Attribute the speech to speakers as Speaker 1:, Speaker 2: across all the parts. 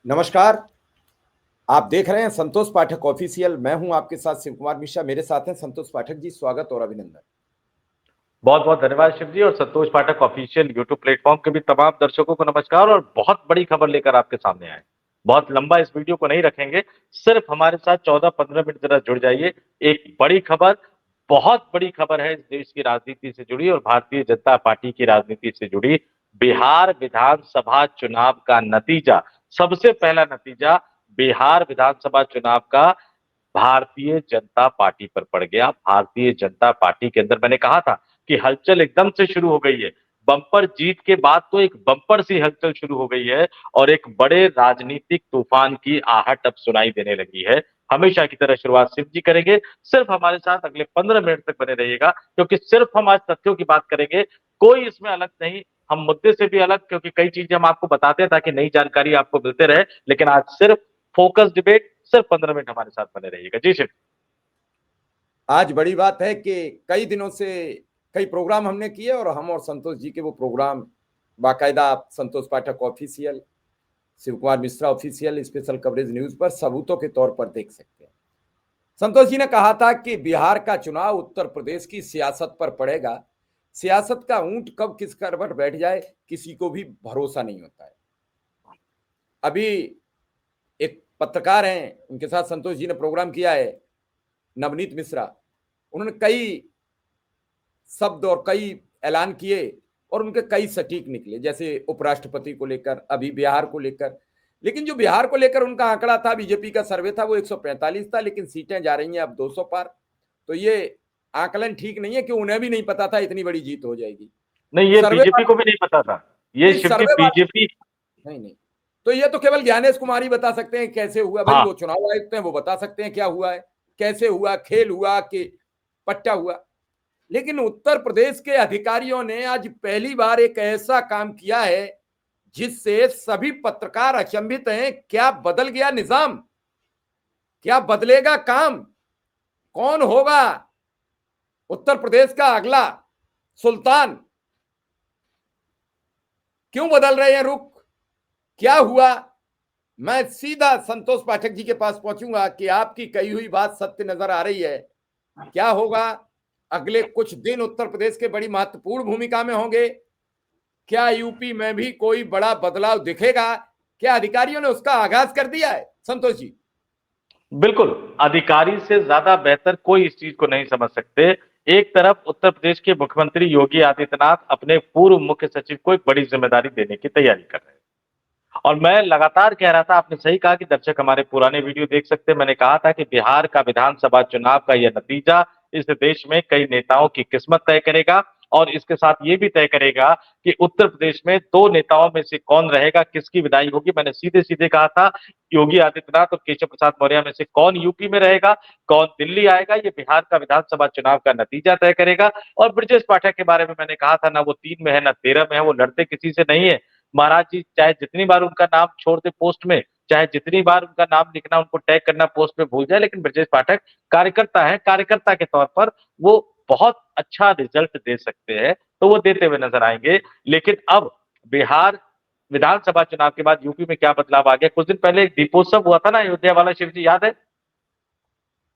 Speaker 1: नमस्कार। आप देख रहे हैं संतोष पाठक ऑफिशियल। मैं हूं आपके साथ शिव कुमार मिश्रा। मेरे साथ हैं संतोष पाठक जी। स्वागत और अभिनंदन।
Speaker 2: बहुत बहुत धन्यवाद शिव जी। और संतोष पाठक ऑफिशियल यूट्यूब प्लेटफॉर्म के भी तमाम दर्शकों को नमस्कार। और बहुत बड़ी खबर लेकर आपके सामने आए। बहुत लंबा इस वीडियो को नहीं रखेंगे, सिर्फ हमारे साथ 14-15 मिनट जरा जुड़ जाइए। एक बड़ी खबर, बहुत बड़ी खबर है इस देश की राजनीति से जुड़ी और भारतीय जनता पार्टी की राजनीति से जुड़ी। बिहार विधानसभा चुनाव का नतीजा, सबसे पहला नतीजा बिहार विधानसभा चुनाव का भारतीय जनता पार्टी पर पड़ गया। भारतीय जनता पार्टी के अंदर मैंने कहा था कि हलचल एकदम से शुरू हो गई है। बम्पर जीत के बाद तो एक बम्पर सी हलचल शुरू हो गई है और एक बड़े राजनीतिक तूफान की आहट अब सुनाई देने लगी है। हमेशा की तरह शुरुआत शिव जी करेंगे। सिर्फ हमारे साथ अगले 15 मिनट तक बने रहिएगा, क्योंकि सिर्फ हम आज तथ्यों की बात करेंगे, कोई इसमें अलग नहीं। हम मुद्दे से भी अलग, क्योंकि कई चीजें हम आपको बताते हैं ताकि नई जानकारी आपको मिलते रहे। लेकिन आज सिर्फ फोकस डिबेट, सिर्फ 15 मिनट हमारे साथ बने रहिएगा। जी शिव।
Speaker 1: आज बड़ी बात है कि कई दिनों से कई प्रोग्राम हमने किए और हम और संतोष जी के वो प्रोग्राम बाकायदा आप Santosh Pathak official, Shiv Kumar Mishra official, special coverage news पर सबूतों के तौर पर देख सकते हैं। संतोष जी ने कहा था कि बिहार का चुनाव उत्तर प्रदेश की सियासत पर पड़ेगा। सियासत का ऊंट कब किस करवट बैठ जाए किसी को भी भरोसा नहीं होता है। अभी एक पत्रकार हैं, उनके साथ संतोष जी ने प्रोग्राम किया है, नवनीत मिश्रा। उन्होंने कई शब्द और कई ऐलान किए और उनके कई सटीक निकले, जैसे उपराष्ट्रपति को लेकर, अभी बिहार को लेकर। लेकिन जो बिहार को लेकर उनका आंकड़ा था, बीजेपी का सर्वे था, वो 145 था, लेकिन सीटें जा रही हैं अब 200 पार। तो ये आकलन ठीक नहीं है कि उन्हें भी नहीं पता था इतनी बड़ी जीत हो जाएगी।
Speaker 2: नहीं, ये
Speaker 1: सर्वे
Speaker 2: बीजेपी को भी नहीं पता था। ये
Speaker 1: नहीं,
Speaker 2: शिव जी
Speaker 1: सर्वे
Speaker 2: बीजेपी।
Speaker 1: नहीं नहीं, तो ये तो केवल ज्ञानेश कुमार ही बता सकते हैं कैसे हुआ। भाई
Speaker 2: हाँ,
Speaker 1: वो चुनाव आयुक्त हैं, वो बता सकते हैं क्या हुआ है, कैसे हुआ, खेल हुआ कि पट्टा हुआ। लेकिन उत्तर प्रदेश के अधिकारियों ने आज पहली बार एक ऐसा काम किया है जिससे सभी पत्रकार अचंभित हैं। क्या बदल गया निजाम? क्या बदलेगा काम? कौन होगा उत्तर प्रदेश का अगला सुल्तान? क्यों बदल रहे हैं रुख? क्या हुआ? मैं सीधा संतोष पाठक जी के पास पहुंचूंगा कि आपकी कही हुई बात सत्य नजर आ रही है। क्या होगा? अगले कुछ दिन उत्तर प्रदेश के बड़ी महत्वपूर्ण भूमिका में होंगे। क्या यूपी में भी कोई बड़ा बदलाव दिखेगा? क्या अधिकारियों ने उसका आगाज कर दिया है संतोष जी?
Speaker 2: बिल्कुल। अधिकारी से ज्यादा बेहतर कोई इस चीज को नहीं समझ सकते। एक तरफ उत्तर प्रदेश के मुख्यमंत्री योगी आदित्यनाथ अपने पूर्व मुख्य सचिव को एक बड़ी जिम्मेदारी देने की तैयारी कर रहे हैं। और मैं लगातार कह रहा था, आपने सही कहा कि दर्शक हमारे पुराने वीडियो देख सकते हैं। मैंने कहा था कि बिहार का विधानसभा चुनाव का यह नतीजा इस देश में कई नेताओं की किस्मत तय करेगा और इसके साथ ये भी तय करेगा कि उत्तर प्रदेश में दो नेताओं में से कौन रहेगा, किसकी विदाई होगी। मैंने सीधे सीधे कहा था, योगी आदित्यनाथ और केशव प्रसाद मौर्य में से कौन यूपी में रहेगा, कौन दिल्ली आएगा, ये बिहार का विधानसभा चुनाव का नतीजा तय करेगा। और ब्रजेश पाठक के बारे में मैंने कहा था, ना वो 3 में है ना 13 में है, वो लड़ते किसी से नहीं है। महाराज जी चाहे जितनी बार उनका नाम छोड़ दे पोस्ट में, चाहे जितनी बार उनका नाम लिखना, उनको टैग करना पोस्ट में भूल जाए, लेकिन ब्रजेश पाठक कार्यकर्ता है। कार्यकर्ता के तौर पर वो बहुत अच्छा रिजल्ट दे सकते हैं, तो वो देते हुए नजर आएंगे। लेकिन अब बिहार विधानसभा चुनाव के बाद यूपी में क्या बदलाव आ गया? कुछ दिन पहले एक दीपोत्सव हुआ था ना अयोध्या वाला, शिव जी याद है?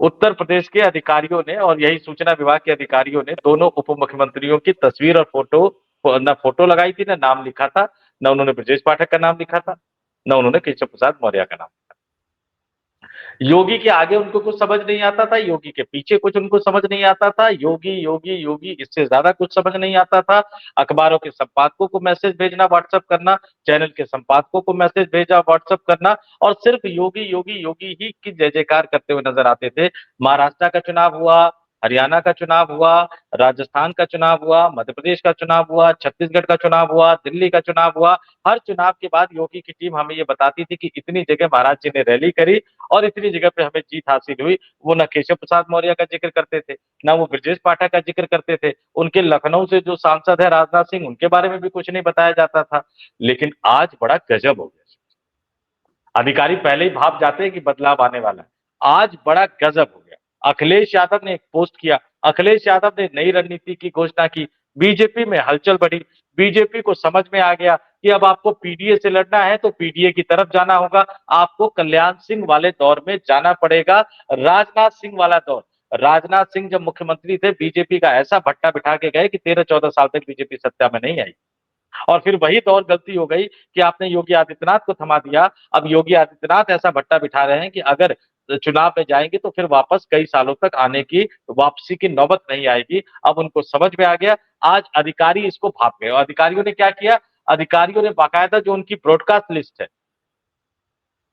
Speaker 2: उत्तर प्रदेश के अधिकारियों ने और यही सूचना विभाग के अधिकारियों ने दोनों उप मुख्यमंत्रियों की तस्वीर और फोटो, ना फोटो लगाई थी, ना नाम लिखा था। ना उन्होंने ब्रजेश पाठक का नाम लिखा था, ना उन्होंने केशव प्रसाद मौर्य का नाम। योगी के आगे उनको कुछ समझ नहीं आता था, योगी के पीछे कुछ उनको समझ नहीं आता था। योगी योगी योगी, इससे ज्यादा कुछ समझ नहीं आता था। अखबारों के संपादकों को मैसेज भेजना, व्हाट्सएप करना, चैनल के संपादकों को मैसेज भेजा, व्हाट्सएप करना, और सिर्फ योगी योगी योगी ही की जय जयकार करते हुए नजर आते थे। महाराष्ट्र का चुनाव हुआ, हरियाणा का चुनाव हुआ, राजस्थान का चुनाव हुआ, मध्य प्रदेश का चुनाव हुआ, छत्तीसगढ़ का चुनाव हुआ, दिल्ली का चुनाव हुआ। हर चुनाव के बाद योगी की टीम हमें ये बताती थी कि इतनी जगह महाराज जी ने रैली करी और इतनी जगह पे हमें जीत हासिल हुई। वो ना केशव प्रसाद मौर्य का जिक्र करते थे, ना वो ब्रजेश पाठक का जिक्र करते थे। उनके लखनऊ से जो सांसद है राजनाथ सिंह, उनके बारे में भी कुछ नहीं बताया जाता था। लेकिन आज बड़ा गजब हो गया। अधिकारी पहले ही भाप जाते हैं कि बदलाव आने वाला है। आज बड़ा गजब हो गया। अखिलेश यादव ने एक पोस्ट किया, अखिलेश यादव ने नई रणनीति की घोषणा की, बीजेपी में हलचल बढ़ी। बीजेपी को समझ में आ गया कि अब आपको पीडीए से लड़ना है तो पीडीए की तरफ जाना होगा, आपको कल्याण सिंह वाले दौर में जाना पड़ेगा, राजनाथ सिंह वाला दौर। राजनाथ सिंह जब मुख्यमंत्री थे, बीजेपी का ऐसा भट्टा बिठा के गए कि 13-14 साल तक बीजेपी सत्ता में नहीं आई। और फिर वही दौर गलती हो गई कि आपने योगी आदित्यनाथ को थमा दिया। अब योगी आदित्यनाथ ऐसा भट्टा बिठा रहे हैं कि अगर चुनाव में जाएंगे तो फिर वापस कई सालों तक आने की वापसी की नौबत नहीं आएगी। अब उनको समझ में आ गया। आज अधिकारी इसको भाप गए और अधिकारियों ने क्या किया, अधिकारियों ने बाकायदा जो उनकी ब्रॉडकास्ट लिस्ट है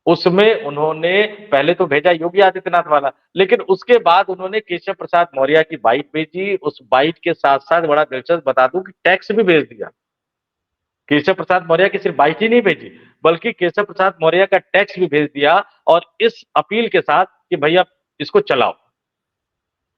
Speaker 2: उसमें उन्होंने पहले तो भेजा योगी आदित्यनाथ वाला, लेकिन उसके बाद उन्होंने केशव प्रसाद मौर्य की बाइट भेजी। उस बाइट के साथ साथ बड़ा दिलचस्प बता दूं कि टैक्स भी भेज दिया। केशव प्रसाद मौर्य की सिर्फ बाइट ही नहीं भेजी, बल्कि केशव प्रसाद मौर्य का टैक्स भी भेज दिया और इस अपील के साथ कि भैया इसको चलाओ।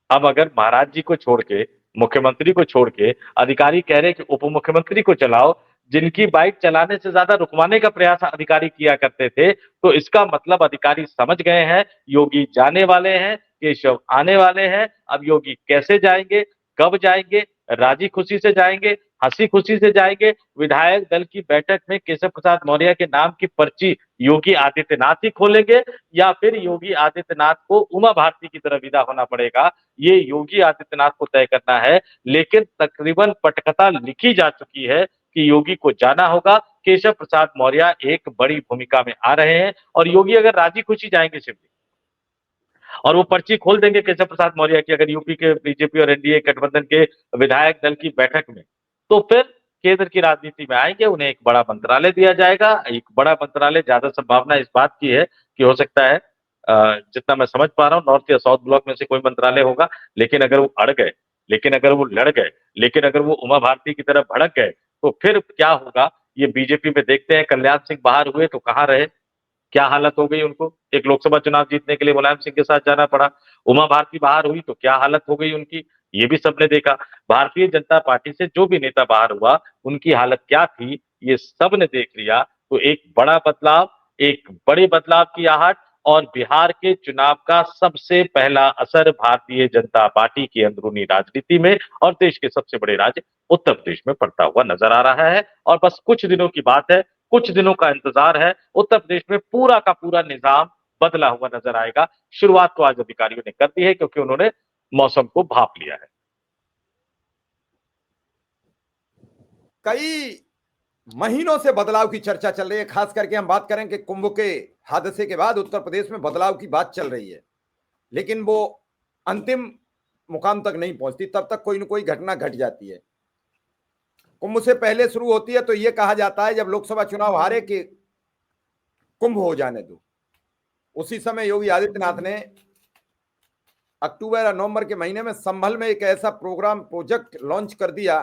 Speaker 2: अब अगर महाराज जी को छोड़ के, मुख्यमंत्री को छोड़ के अधिकारी कह रहे कि उप मुख्यमंत्री को चलाओ, जिनकी बाइक चलाने से ज्यादा रुकवाने का प्रयास अधिकारी किया करते थे, तो इसका मतलब अधिकारी समझ गए हैं योगी जाने वाले हैं, केशव आने वाले हैं। अब योगी कैसे जाएंगे, कब जाएंगे, राजी खुशी से जाएंगे, हंसी खुशी से जाएंगे, विधायक दल की बैठक में केशव प्रसाद मौर्य के नाम की पर्ची योगी आदित्यनाथ ही खोलेंगे या फिर योगी आदित्यनाथ को उमा भारती की तरह विदा होना पड़ेगा, ये योगी आदित्यनाथ को तय करना है। लेकिन तकरीबन पटकथा लिखी जा चुकी है कि योगी को जाना होगा। केशव प्रसाद मौर्य एक बड़ी भूमिका में आ रहे हैं और योगी अगर राजी खुशी जाएंगे शिवजी और वो पर्ची खोल देंगे केशव प्रसाद मौर्य की अगर यूपी के बीजेपी और एनडीए गठबंधन के विधायक दल की बैठक में, तो फिर केंद्र की राजनीति में आएंगे, उन्हें एक बड़ा मंत्रालय दिया जाएगा। एक बड़ा मंत्रालय, ज्यादा संभावना इस बात की है कि हो सकता है जितना मैं समझ पा रहा हूँ नॉर्थ या साउथ ब्लॉक में से कोई मंत्रालय होगा। लेकिन अगर वो अड़ गए, लेकिन अगर वो लड़ गए, लेकिन अगर वो उमा भारती की तरफ भड़क गए, तो फिर क्या होगा ये बीजेपी में देखते हैं। कल्याण सिंह बाहर हुए तो कहाँ रहे, क्या हालत हो गई उनको, एक लोकसभा चुनाव जीतने के लिए मुलायम सिंह के साथ जाना पड़ा। उमा भारती बाहर हुई तो क्या हालत हो गई उनकी, ये भी सबने देखा। भारतीय जनता पार्टी से जो भी नेता बाहर हुआ उनकी हालत क्या थी, ये सबने देख लिया। तो एक बड़ा बदलाव, एक बड़े बदलाव की आहट और बिहार के चुनाव का सबसे पहला असर भारतीय जनता पार्टी की अंदरूनी राजनीति में और देश के सबसे बड़े राज्य उत्तर प्रदेश में पड़ता हुआ नजर आ रहा है। और बस कुछ दिनों की बात है, कुछ दिनों का इंतजार है, उत्तर प्रदेश में पूरा का पूरा निजाम बदला हुआ नजर आएगा। शुरुआत तो आज अधिकारियों ने कर दी है क्योंकि उन्होंने मौसम को भाप लिया है।
Speaker 1: कई महीनों से बदलाव की चर्चा चल रही है, खास करके हम बात करें कि कुंभ के हादसे के बाद उत्तर प्रदेश में बदलाव की बात चल रही है, लेकिन वो अंतिम मुकाम तक नहीं पहुंचती, तब तक कोई न कोई घटना घट जाती है। कुंभ से पहले शुरू होती है तो यह कहा जाता है जब लोकसभा चुनाव हारे कि कुंभ हो जाने दो। उसी समय योगी आदित्यनाथ ने अक्टूबर या नवंबर के महीने में संभल में एक ऐसा प्रोजेक्ट लॉन्च कर दिया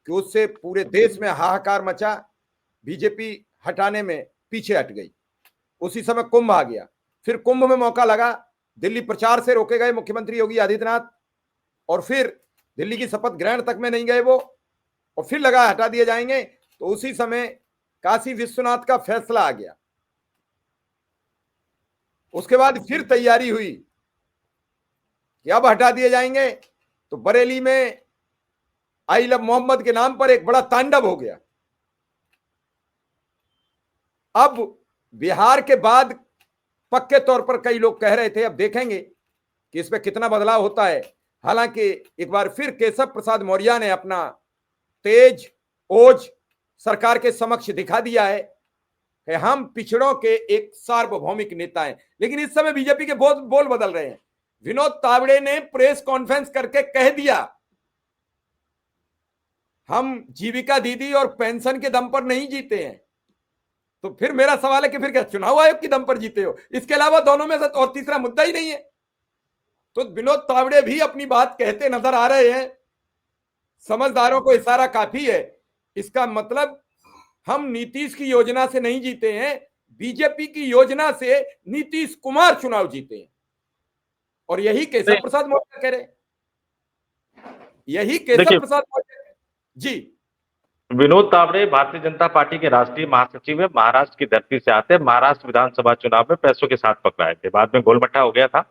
Speaker 1: कि उससे पूरे देश में हाहाकार मचा, बीजेपी हटाने में पीछे हट गई। उसी समय कुंभ आ गया, फिर कुंभ में मौका लगा, दिल्ली प्रचार से रोके गए मुख्यमंत्री योगी आदित्यनाथ और फिर दिल्ली की शपथ ग्रहण तक में नहीं गए वो, और फिर लगा हटा दिए जाएंगे। तो उसी समय काशी विश्वनाथ का फैसला आ गया। उसके बाद फिर तैयारी हुई कि अब हटा दिए जाएंगे, तो बरेली में आई लव मोहम्मद के नाम पर एक बड़ा तांडव हो गया। अब बिहार के बाद पक्के तौर पर कई लोग कह रहे थे अब देखेंगे कि इसमें कितना बदलाव होता है। हालांकि एक बार फिर केशव प्रसाद मौर्य ने अपना तेज ओज सरकार के समक्ष दिखा दिया है कि हम पिछड़ों के एक सार्वभौमिक नेता हैं। लेकिन इस समय बीजेपी के बोल बदल रहे हैं। विनोद तावड़े ने प्रेस कॉन्फ्रेंस करके कह दिया हम जीविका दीदी और पेंशन के दम पर नहीं जीते हैं। तो फिर मेरा सवाल है कि फिर क्या चुनाव आयोग के दम पर जीते हो? इसके अलावा दोनों में से और तीसरा मुद्दा ही नहीं है। तो विनोद तावड़े भी अपनी बात कहते नजर आ रहे हैं। समझदारों को इशारा काफी है। इसका मतलब हम नीतीश की योजना से नहीं जीते हैं, बीजेपी की योजना से नीतीश कुमार चुनाव जीते हैं। और यही केशव प्रसाद मौर्य कह रहे, यही केशव प्रसाद मौर्य जी।
Speaker 2: विनोद तावड़े भारतीय जनता पार्टी के राष्ट्रीय महासचिव है, महाराष्ट्र की धरती से आते हैं। महाराष्ट्र विधानसभा चुनाव में पैसों के साथ पकड़ाए थे, बाद में गोलमट्टा हो गया था।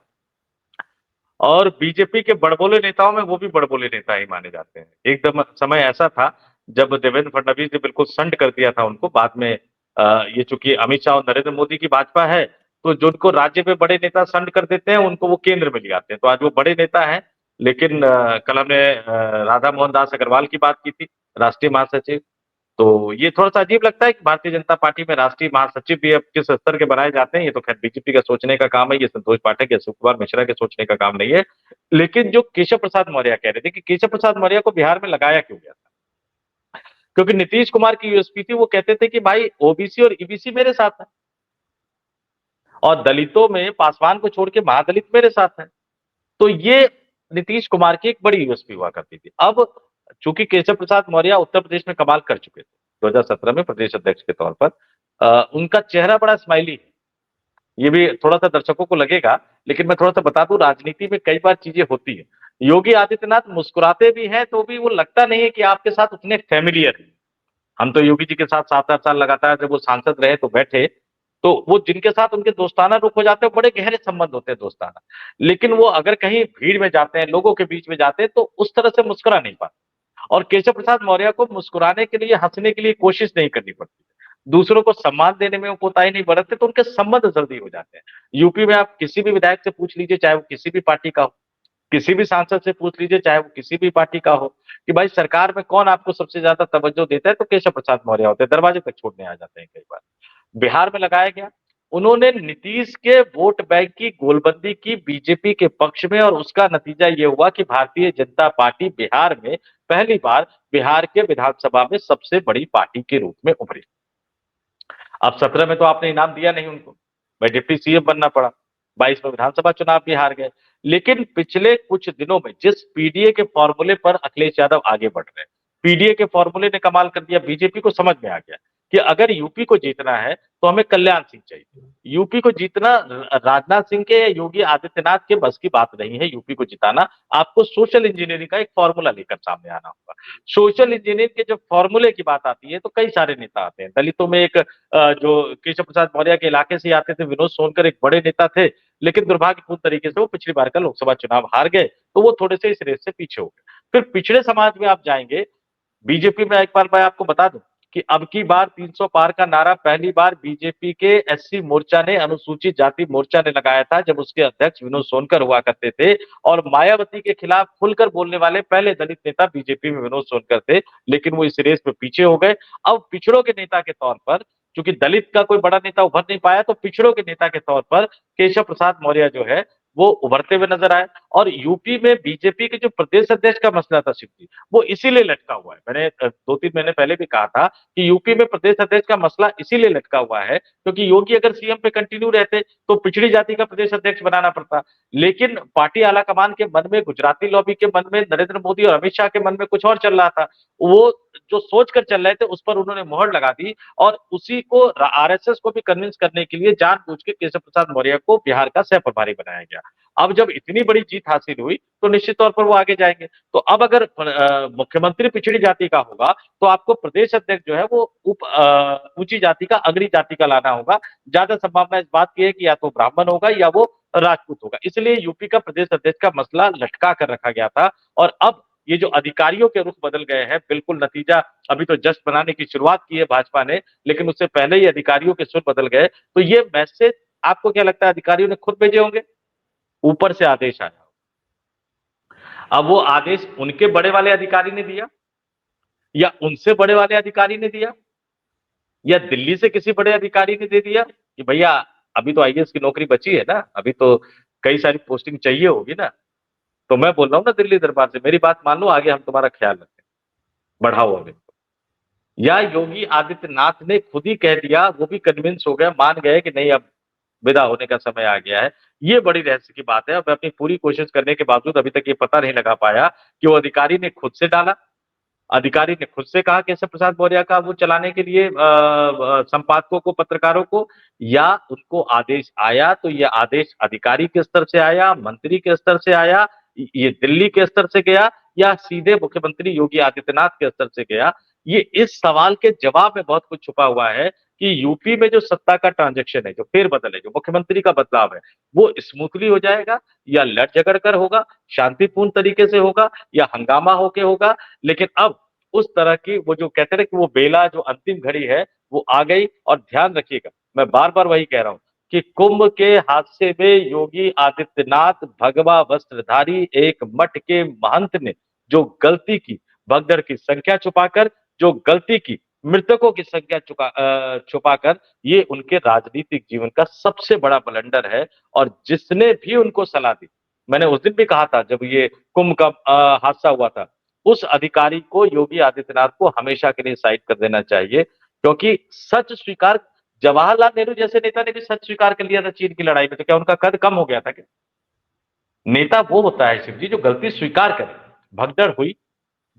Speaker 2: और बीजेपी के बड़बोले नेताओं में वो भी बड़बोले नेता ही माने जाते हैं। एकदम समय ऐसा था जब देवेंद्र फडणवीस ने बिल्कुल संड कर दिया था उनको। बाद में ये चूंकि अमित शाह और नरेंद्र मोदी की भाजपा है, तो जो उनको राज्य में बड़े नेता संड कर देते हैं, उनको वो केंद्र में ले आते हैं। तो आज वो बड़े नेता हैं, लेकिन कल हमने राधा मोहन दास अग्रवाल की बात की थी, राष्ट्रीय महासचिव। तो ये थोड़ा-सा अजीब लगता है कि भारतीय जनता पार्टी में राष्ट्रीय महासचिव भी अब किस स्तर के बनाए जाते हैं। ये तो खैर बीजेपी का सोचने का काम है, ये संतोष पाठक या सुकुमार मिश्रा के सोचने का काम नहीं है। लेकिन जो केशव प्रसाद मौर्य कह रहे थे कि केशव प्रसाद मौर्य को बिहार में लगाया क्यों गया था? क्योंकि नीतीश कुमार की यूएसपी थी, वो कहते थे कि भाई ओबीसी और ईबीसी मेरे साथ है, और दलितों में पासवान को छोड़ के महादलित मेरे साथ है। तो ये नीतीश कुमार की एक बड़ी यूएसपी हुआ करती थी। अब चूंकि केशव प्रसाद मौर्य उत्तर प्रदेश में कमाल कर चुके थे 2017 में प्रदेश अध्यक्ष के तौर पर, उनका चेहरा बड़ा स्माइली है। ये भी थोड़ा-सा दर्शकों को लगेगा, लेकिन मैं थोड़ा-सा बता दूं, राजनीति में कई बार चीजें होती हैं। योगी आदित्यनाथ मुस्कुराते भी हैं, तो भी वो लगता नहीं है कि आपके साथ उतने फ़ैमिलियर हैं। हम तो योगी जी के साथ 7-8 साल लगातार जब वो सांसद रहे तो बैठे, तो वो जिनके साथ उनके दोस्ताना रुख हो जाते हैं, बड़े गहरे संबंध होते हैं दोस्ताना। लेकिन वो अगर कहीं भीड़ में जाते हैं, लोगों के बीच में जाते हैं, तो उस तरह से मुस्कुरा नहीं पाते। और केशव प्रसाद मौर्य को मुस्कुराने के लिए, हँसने के लिए कोशिश नहीं करनी पड़ती। दूसरों को सम्मान देने में वो कोताही नहीं बरतते, तो उनके संबंध जल्दी हो जाते हैं। यूपी में आप किसी भी विधायक से पूछ लीजिए, चाहे वो किसी भी पार्टी का हो, किसी भी सांसद से पूछ लीजिए, चाहे वो किसी भी पार्टी का हो, कि भाई सरकार में कौन आपको सबसे ज्यादा तवज्जो देता है, तो केशव प्रसाद मौर्य होते हैं, दरवाजे तक छोड़ने आ जाते हैं कई बार। बिहार में लगाया गया, उन्होंने नीतीश के वोट बैंक की गोलबंदी की बीजेपी के पक्ष में, और उसका नतीजा ये हुआ कि भारतीय जनता पार्टी बिहार में पहली बार बिहार के विधानसभा में सबसे बड़ी पार्टी के रूप में उभरी। अब 17 में तो आपने इनाम दिया नहीं उनको, भाई डिप्टी सीएम बनना पड़ा, 22 में विधानसभा चुनाव भी हार गए। लेकिन पिछले कुछ दिनों में जिस पीडीए के फॉर्मूले पर अखिलेश यादव आगे बढ़ रहे हैं, पीडीए के फॉर्मूले ने कमाल कर दिया। बीजेपी को समझ में आ गया कि अगर यूपी को जीतना है तो हमें कल्याण सिंह चाहिए। यूपी को जीतना राजनाथ सिंह के या योगी आदित्यनाथ के बस की बात नहीं है। यूपी को जिताना, आपको सोशल इंजीनियरिंग का एक फॉर्मूला लेकर सामने आना होगा। सोशल इंजीनियरिंग के जब फॉर्मूले की बात आती है, तो कई सारे नेता आते हैं। दलितों में एक जो केशव प्रसाद मौर्य के इलाके से आते थे, विनोद सोनकर एक बड़े नेता थे, लेकिन दुर्भाग्यपूर्ण तरीके से वो पिछली बार का लोकसभा चुनाव हार गए, तो वो थोड़े से इस रेस से पीछे हो गए। फिर पिछड़े समाज में आप जाएंगे, बीजेपी में एक बार मैं आपको बता दूं कि अब की बार 300 पार का नारा पहली बार बीजेपी के एससी मोर्चा ने, अनुसूचित जाति मोर्चा ने लगाया था, जब उसके अध्यक्ष विनोद सोनकर हुआ करते थे। और मायावती के खिलाफ खुलकर बोलने वाले पहले दलित नेता बीजेपी में विनोद सोनकर थे, लेकिन वो इस रेस में पीछे हो गए। अब पिछड़ों के नेता के तौर पर, चूंकि दलित का कोई बड़ा नेता उभर नहीं पाया, तो पिछड़ों के नेता के तौर पर केशव प्रसाद मौर्य जो है वो उभरते हुए नजर आए। और यूपी में बीजेपी के जो प्रदेश अध्यक्ष का मसला था शिव जी, वो इसीलिए लटका हुआ है। मैंने 2-3 महीने पहले भी कहा था कि यूपी में प्रदेश अध्यक्ष का मसला इसीलिए लटका हुआ है क्योंकि योगी अगर सीएम पे कंटिन्यू रहते तो पिछड़ी जाति का प्रदेश अध्यक्ष बनाना पड़ता। लेकिन पार्टी आलाकमान के मन में, गुजराती लॉबी के मन में, नरेंद्र मोदी और अमित शाह के मन में कुछ और चल रहा था। वो जो सोच कर चल रहे थे उस पर उन्होंने मोहर लगा दी, और उसी को आरएसएस को भी कन्विंस करने के लिए जानबूझ के केशव प्रसाद मौर्य को बिहार का सह प्रभारी बनाया गया। अब जब इतनी बड़ी जीत हासिल हुई तो निश्चित तौर पर वो आगे जाएंगे। तो अब अगर मुख्यमंत्री पिछड़ी जाति का होगा, तो आपको प्रदेश अध्यक्ष जो है वो ऊंची जाति का, अग्री जाति का लाना होगा। ज्यादा संभावना इस बात की है कि या तो ब्राह्मण होगा या वो राजपूत होगा। इसलिए यूपी का प्रदेश अध्यक्ष का मसला लटका कर रखा गया था। और अब ये जो अधिकारियों के रुख बदल गए हैं, बिल्कुल नतीजा अभी तो जश्न बनाने की शुरुआत की है भाजपा ने, लेकिन उससे पहले ही अधिकारियों के सुर बदल गए। तो ये मैसेज आपको क्या लगता है अधिकारियों ने खुद भेजे होंगे, ऊपर से आदेश आया? अब वो आदेश उनके बड़े वाले अधिकारी ने दिया, या उनसे बड़े वाले अधिकारी ने दिया, या दिल्ली से किसी बड़े अधिकारी ने दे दिया कि भैया अभी तो आईएएस की नौकरी बची है ना, अभी तो कई सारी पोस्टिंग चाहिए होगी ना, तो मैं बोल रहा हूं ना दिल्ली दरबार से, मेरी बात मान लो, आगे हम तुम्हारा ख्याल रखें, बढ़ाओ अभी। या योगी आदित्यनाथ ने खुद ही कह दिया, वो भी कन्विंस हो गए, मान गए कि नहीं अब विदा होने का समय आ गया है। ये बड़ी रहस्य की बात है। और मैं अपनी पूरी कोशिश करने के बावजूद अभी तक ये पता नहीं लगा पाया कि वो अधिकारी ने खुद से डाला, अधिकारी ने खुद से कहा केशव प्रसाद मौर्य का वो चलाने के लिए संपादकों को, पत्रकारों को, या उनको आदेश आया तो ये आदेश अधिकारी के स्तर से आया, मंत्री के स्तर से आया, ये दिल्ली के स्तर से गया, या सीधे मुख्यमंत्री योगी आदित्यनाथ के स्तर से गया? ये इस सवाल के जवाब में बहुत कुछ छुपा हुआ है कि यूपी में जो सत्ता का ट्रांजेक्शन है, जो फेरबदल है, जो मुख्यमंत्री का बदलाव है, वो स्मूथली हो जाएगा, या लड़ झगड़ कर होगा, शांतिपूर्ण तरीके से होगा, या हंगामा होके होगा? लेकिन अब उस तरह की वो जो कहते हैं कि वो बेला जो अंतिम घड़ी है वो आ गई। और ध्यान रखिएगा, मैं बार बार वही कह रहा हूं कि कुंभ के हादसे में योगी आदित्यनाथ भगवा वस्त्रधारी एक मठ के महंत ने जो गलती की, भगदड़ की संख्या छुपाकर जो गलती की, मृतकों की संख्या छुपाकर, ये उनके राजनीतिक जीवन का सबसे बड़ा ब्लंडर है। और जिसने भी उनको सलाह दी, मैंने उस दिन भी कहा था जब ये कुंभ का हादसा हुआ था, उस अधिकारी को, योगी आदित्यनाथ को हमेशा के लिए साइड कर देना चाहिए। क्योंकि सच स्वीकार, जवाहरलाल नेहरू जैसे नेता ने भी सच स्वीकार कर लिया था चीन की लड़ाई में, तो क्या उनका कद कम हो गया था क्या? नेता वो होता है शिव जी जो गलती स्वीकार करे। भगदड़ हुई,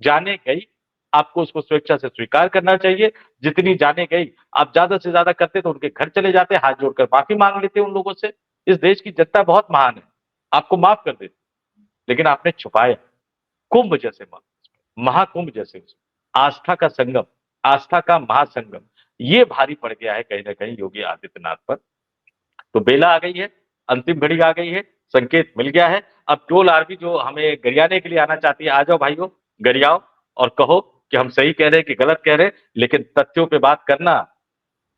Speaker 2: जाने गई, आपको उसको स्वेच्छा से स्वीकार करना चाहिए। जितनी जाने गई, आप ज्यादा से ज्यादा करते तो उनके घर चले जाते, हाथ जोड़कर माफी मांग लेते उन लोगों से। इस देश की जनता बहुत महान है, आपको माफ कर देती, लेकिन आपने छुपाया। कुंभ जैसे महाकुंभ जैसे आस्था का संगम, आस्था का महासंगम, ये भारी पड़ गया है कहीं ना कहीं योगी आदित्यनाथ पर। तो बेला आ गई है, अंतिम घड़ी आ गई है, संकेत मिल गया है। अब टोल आर्मी जो हमें गरियाने के लिए आना चाहती है, आ जाओ भाइयों, गरियाओ और कहो कि हम सही कह रहे हैं कि गलत कह रहे हैं, लेकिन तथ्यों पे बात करना,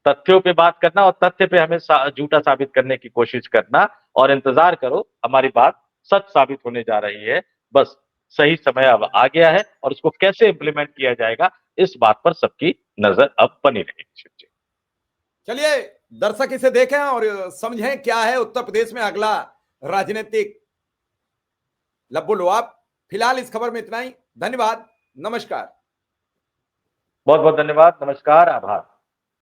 Speaker 2: तथ्यों पे बात करना और तथ्य पे हमें झूठा साबित करने की कोशिश करना। और इंतजार करो, हमारी बात सच साबित होने जा रही है। बस सही समय अब आ गया है और उसको कैसे इंप्लीमेंट किया जाएगा, इस बात पर सबकी नजर अब बनी रहेगी।
Speaker 1: चलिए, दर्शक इसे देखें और समझें क्या है उत्तर प्रदेश में अगला राजनीतिक लब्बो लुआब। फिलहाल इस खबर में इतना ही। धन्यवाद, नमस्कार।
Speaker 2: बहुत बहुत धन्यवाद, नमस्कार, आभार।